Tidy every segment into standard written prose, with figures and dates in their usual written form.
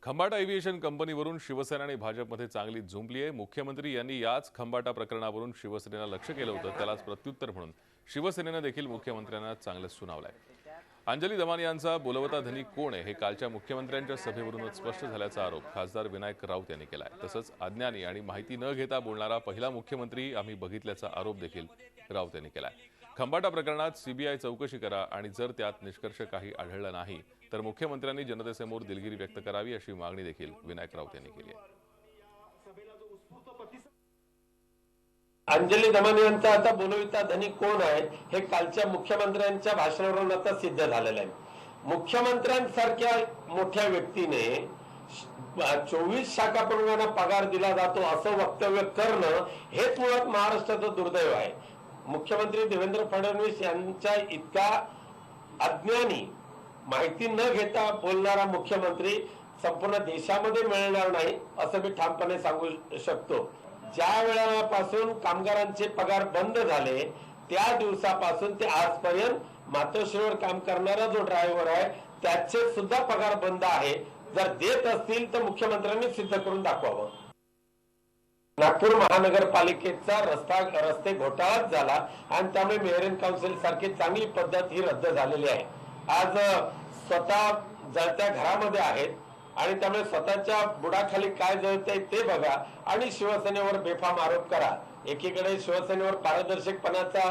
Khambata aviation कंपनीवरून Shiv Sena आणि भाजपमध्ये चांगली झुंपली आहे। मुख्यमंत्री यांनी याच खंबाटा प्रकरणावरून शिवसेनेला लक्ष केलं होतं, त्यालाच प्रत्युत्तर म्हणून शिवसेनेने देखील मुख्यमंत्र्यांना चांगलंच सुनावलंय। अंजली दमानी यांचा बोलवता धनी कोण आहे हे कालच्या मुख्यमंत्र्यांच्या सभेवरूनच स्पष्ट झाल्याचा आरोप खासदार विनायक राऊत यांनी केलाय। तसंच अज्ञानी आणि माहिती न घेता बोलणारा पहिला मुख्यमंत्री आम्ही बघितल्याचा आरोप देखील राऊत यांनी केलाय। खंबाटा प्रकरणात सीबीआय चौकशी करा आणि जर त्यात निष्कर्ष काही आढळलं नाही तर मुख्यमंत्र्यांनी जनतेसमोर दिलगिरी व्यक्त करावी अशी मागणी देखील विनायक राऊत यांनी केली आहे। अंजली दमानी यांचा आता बोलविता धनी कोण आहे हे कालच्या मुख्यमंत्र्यांच्या भाषणावरून आता सिद्ध झालेलं आहे। मुख्यमंत्र्यांसारख्या मोठ्या व्यक्तीने 24 शाखा प्रमुखांना पगार दिला जातो असं वक्तव्य करणं हेच मुळात महाराष्ट्राचं दुर्दैव आहे। मुख्यमंत्री देवेंद्र फडणवीस यांच्या इतका अज्ञानी, माहिती न घेता बोलणारा मुख्यमंत्री संपूर्ण देशामध्ये मिळणार नाही असं मी ठामपणे सांगू शकतो। ज्या वेळापासून कामगारांचे पगार बंद झाले त्या दिवसापासून ते आजपर्यंत मातोश्रीवर काम करणारा जो ड्रायव्हर आहे त्याचे सुद्धा पगार बंद आहे। जर देत असतील तर मुख्यमंत्र्यांनी सिद्ध करून दाखवावं। नागपूर महानगरपालिकेचा रस्ते घोटाळाच झाला आणि त्यामुळे मेयर इन काउन्सिल सारखी चांगली पद्धत ही रद्द झालेली आहे। आज स्वतः जळत्या घरामध्ये आहेत आणि त्यामुळे स्वतःच्या बुडाखाली काय जळतंय ते बघा आणि शिवसेनेवर बेफाम आरोप करा। एकीकडे शिवसेनेवर पारदर्शकपणाचा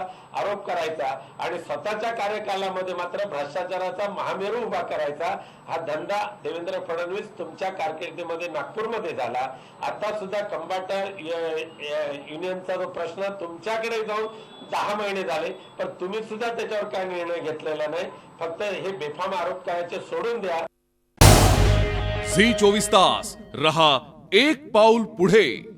आरोप करायचा आणि स्वतःच्या कार्यकालामध्ये मात्र भ्रष्टाचाराचा महामेरू उभा करायचा, हा धंदा देवेंद्र फडणवीस तुमच्या कारकिर्दीमध्ये नागपूरमध्ये झाला। आता सुद्धा खंबाटा युनियनचा जो प्रश्न तुमच्याकडे जाऊन 10 महिने झाले पण तुम्ही सुद्धा त्याच्यावर काय निर्णय घेतलेला नाही। फक्त हे बेफाम आरोप करायचे सोडून द्या। झी 24 तास रहा एक पाऊल पुढे।